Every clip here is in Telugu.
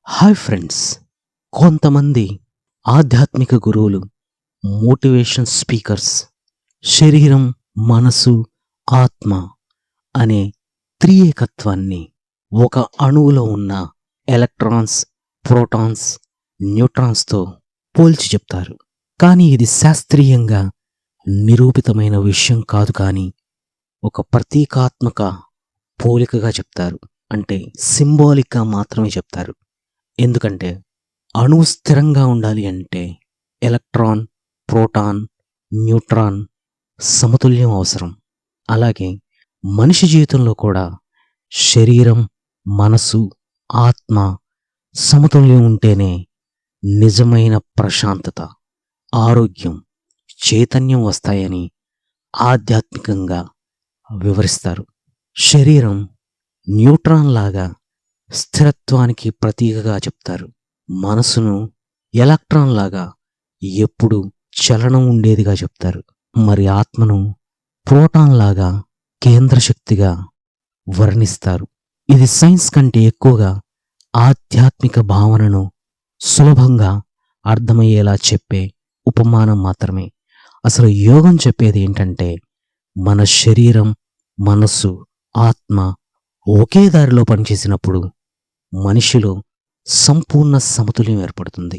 Hi friends. కొంతమంది ఆధ్యాత్మిక గురువులు, మోటివేషన్ స్పీకర్స్ శరీరం, మనసు, ఆత్మ అనే త్రియేకత్వాన్ని ఒక అణువులో ఉన్న ఎలక్ట్రాన్స్, ప్రోటాన్స్, న్యూట్రాన్స్తో పోల్చి చెప్తారు. కానీ ఇది శాస్త్రీయంగా నిరూపితమైన విషయం కాదు. కానీ ఒక ప్రతీకాత్మక పోలికగా చెప్తారు. అంటే సింబాలిక్గా మాత్రమే చెప్తారు. ఎందుకంటే అణువు స్థిరంగా ఉండాలి అంటే ఎలక్ట్రాన్, ప్రోటాన్, న్యూట్రాన్ సమతుల్యం అవసరం. అలాగే మనిషి జీవితంలో కూడా శరీరం, మనసు, ఆత్మ సమతుల్యం ఉంటేనే నిజమైన ప్రశాంతత, ఆరోగ్యం, చైతన్యం వస్తాయని ఆధ్యాత్మికంగా వివరిస్తారు. శరీరం న్యూట్రాన్ లాగా స్థిరత్వానికి ప్రతీకగా చెప్తారు. మనసును ఎలక్ట్రాన్ లాగా ఎప్పుడు చలనం ఉండేదిగా చెప్తారు. మరి ఆత్మను ప్రోటాన్ లాగా కేంద్ర శక్తిగా వర్ణిస్తారు. ఇది సైన్స్ కంటే ఎక్కువగా ఆధ్యాత్మిక భావనను సులభంగా అర్థమయ్యేలా చెప్పే ఉపమానం మాత్రమే. అసలు యోగం చెప్పేది ఏంటంటే మన శరీరం, మనస్సు, ఆత్మ ఒకే దారిలో పనిచేసినప్పుడు మనిషిలో సంపూర్ణ సమతుల్యం ఏర్పడుతుంది.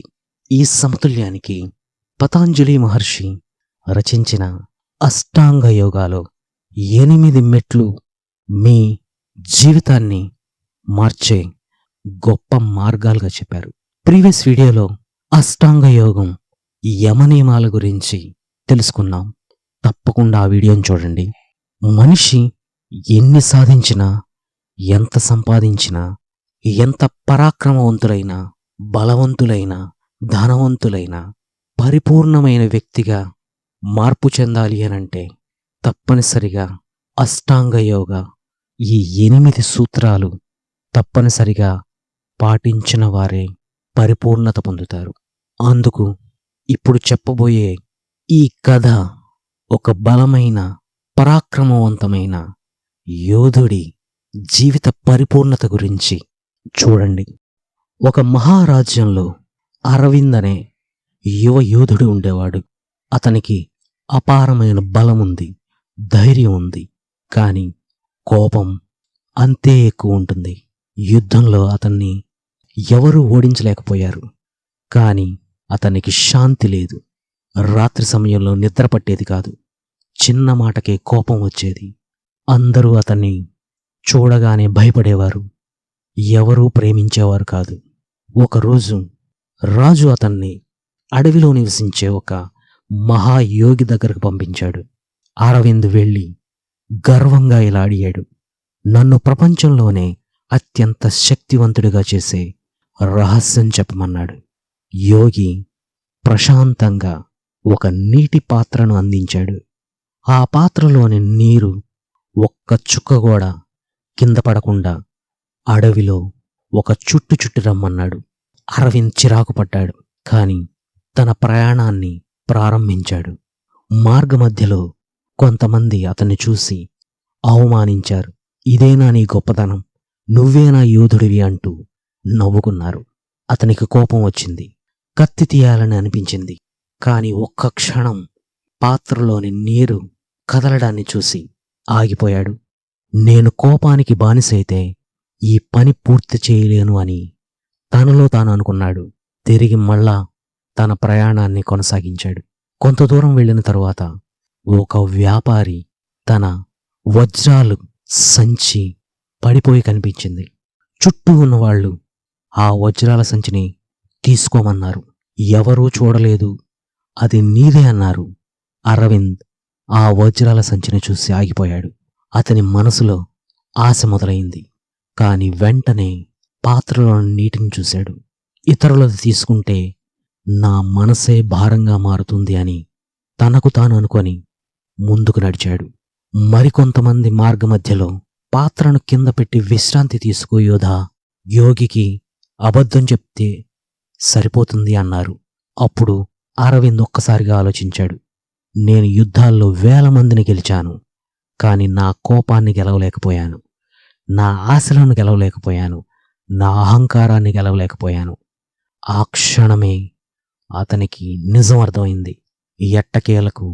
ఈ సమతుల్యానికి పతాంజలి మహర్షి రచించిన అష్టాంగ యోగాలో 8 మెట్లు మీ జీవితాన్ని మార్చే గొప్ప మార్గాలుగా చెప్పారు. ప్రీవియస్ వీడియోలో అష్టాంగ యోగం యమనియమాల గురించి తెలుసుకున్నాం. తప్పకుండా ఆ వీడియోని చూడండి. మనిషి ఎన్ని సాధించినా, ఎంత సంపాదించినా, ఎంత పరాక్రమవంతులైనా, బలవంతులైనా, ధనవంతులైనా పరిపూర్ణమైన వ్యక్తిగా మార్పు చెందాలి అనంటే తప్పనిసరిగా అష్టాంగ యోగ ఈ 8 సూత్రాలు తప్పనిసరిగా పాటించిన వారే పరిపూర్ణత పొందుతారు. అందుకు ఇప్పుడు చెప్పబోయే ఈ కథ ఒక బలమైన, పరాక్రమవంతమైన యోధుడి జీవిత పరిపూర్ణత గురించి. చూడండి. ఒక మహారాజ్యంలో అరవింద్ అనే యువ యోధుడు ఉండేవాడు. అతనికి అపారమైన బలం ఉంది, ధైర్యం ఉంది. కానీ కోపం అంతే ఎక్కువ ఉంటుంది. యుద్ధంలో అతన్ని ఎవరూ ఓడించలేకపోయారు. కానీ అతనికి శాంతి లేదు. రాత్రి సమయంలో నిద్ర పట్టేది కాదు. చిన్న మాటకే కోపం వచ్చేది. అందరూ అతన్ని చూడగానే భయపడేవారు. ఎవరూ ప్రేమించేవారు కాదు. ఒకరోజు రాజు అతన్ని అడవిలో నివసించే ఒక మహాయోగి దగ్గరకు పంపించాడు. అరవింద్ వెళ్ళి గర్వంగా ఇలా అడిగాడు, నన్ను ప్రపంచంలోనే అత్యంత శక్తివంతుడిగా చేసే రహస్యం చెప్పమన్నాడు. యోగి ప్రశాంతంగా ఒక నీటి పాత్రను అందించాడు. ఆ పాత్రలోని నీరు ఒక్క చుక్క కూడా కింద పడకుండా అడవిలో ఒక చుట్టు రమ్మన్నాడు. అరవింద్ చిరాకు పడ్డాడు. కానీ తన ప్రయాణాన్ని ప్రారంభించాడు. మార్గమధ్యలో కొంతమంది అతన్ని చూసి అవమానించారు. ఇదేనా నీ గొప్పతనం? నువ్వేనా యోధుడివి అంటూ నవ్వుకున్నారు. అతనికి కోపం వచ్చింది. కత్తి తీయాలని అనిపించింది. కానీ ఒక్క క్షణం పాత్రలోని నీరు కదలడాన్ని చూసి ఆగిపోయాడు. నేను కోపానికి బానిసైతే ఈ పని పూర్తి చేయలేను అని తనలో తాను అనుకున్నాడు. తిరిగి మళ్ళా తన ప్రయాణాన్ని కొనసాగించాడు. కొంత దూరం వెళ్ళిన తరువాత ఒక వ్యాపారి తన వజ్రాలు సంచి పడిపోయి కనిపించింది. చుట్టూ ఉన్నవాళ్ళు ఆ వజ్రాల సంచిని తీసుకోమన్నారు. ఎవరూ చూడలేదు, అది నీదే అన్నారు. అరవింద్ ఆ వజ్రాల సంచిని చూసి ఆగిపోయాడు. అతని మనసులో ఆశ మొదలైంది. కాని వెంటనే పాత్రలోని నీటిని చూశాడు. ఇతరులది తీసుకుంటే నా మనసే భారంగా మారుతుంది అని తనకు తాను అనుకొని ముందుకు నడిచాడు. మరికొంతమంది మార్గమధ్యలో పాత్రను కింద పెట్టి విశ్రాంతి తీసుకో యోధా, యోగికి అబద్ధం చెప్తే సరిపోతుంది అన్నారు. అప్పుడు అరవింద్ ఒక్కసారిగా ఆలోచించాడు. నేను యుద్ధాల్లో 1000 మందిని గెలిచాను. కానీ నా కోపాన్ని గెలవలేకపోయాను. నా ఆశలను గెలవలేకపోయాను. నా అహంకారాన్ని గెలవలేకపోయాను. ఆ క్షణమే అతనికి నిజం అర్థమైంది. ఎట్టకేలకు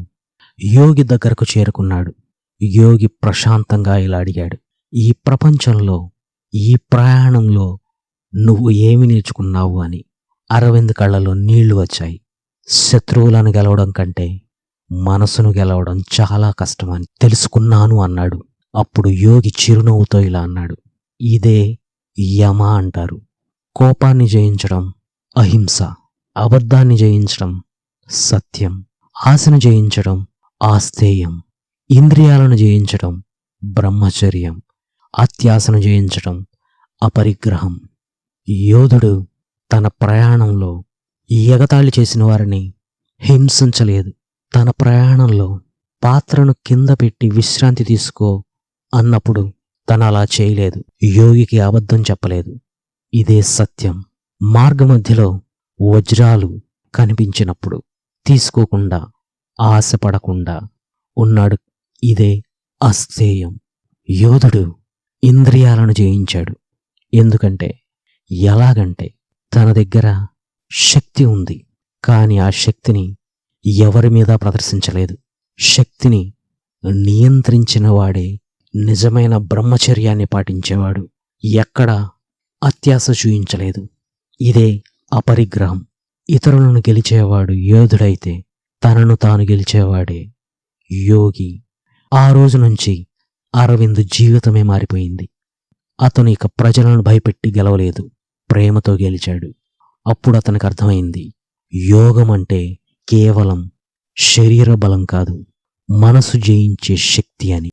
యోగి దగ్గరకు చేరుకున్నాడు. యోగి ప్రశాంతంగా ఇలా అడిగాడు, ఈ ప్రపంచంలో, ఈ ప్రయాణంలో నువ్వు ఏమి నేర్చుకున్నావు అని. అరవింద్ కళ్ళలో నీళ్లు వచ్చాయి. శత్రువులను గెలవడం కంటే మనసును గెలవడం చాలా కష్టమని తెలుసుకున్నాను అన్నాడు. అప్పుడు యోగి చిరునవ్వుతో ఇలా అన్నాడు, ఇదే యమ అంటారు. కోపాన్ని జయించడం అహింస, అబద్ధాన్ని జయించడం సత్యం, ఆశను జయించడం ఆస్తేయం, ఇంద్రియాలను జయించడం బ్రహ్మచర్యం, అత్యాశను జయించడం అపరిగ్రహం. యోధుడు తన ప్రయాణంలో ఎగతాళి చేసిన వారిని హింసించలేదు. తన ప్రయాణంలో పాత్రను కింద పెట్టి విశ్రాంతి తీసుకో అన్నప్పుడు తను అలా చేయలేదు. యోగికి అబద్ధం చెప్పలేదు. ఇదే సత్యం. మార్గమధ్యలో వజ్రాలు కనిపించినప్పుడు తీసుకోకుండా, ఆశపడకుండా ఉన్నాడు. ఇదే అస్థేయం. యోధుడు ఇంద్రియాలను జయించాడు. ఎందుకంటే, ఎలాగంటే తన దగ్గర శక్తి ఉంది, కానీ ఆ శక్తిని ఎవరి మీద ప్రదర్శించలేదు. శక్తిని నియంత్రించిన వాడే నిజమైన బ్రహ్మచర్యాన్ని పాటించేవాడు. ఎక్కడ అత్యాశ చూయించలేదు. ఇదే అపరిగ్రహం. ఇతరులను గెలిచేవాడు యోధుడైతే తనను తాను గెలిచేవాడే యోగి. ఆ రోజు నుంచి అరవింద్ జీవితమే మారిపోయింది. అతను ఇక ప్రజలను భయపెట్టి గెలవలేదు, ప్రేమతో గెలిచాడు. అప్పుడు అతనికి అర్థమైంది, యోగం అంటే కేవలం శరీర బలం కాదు, మనసు జయించే శక్తి అని.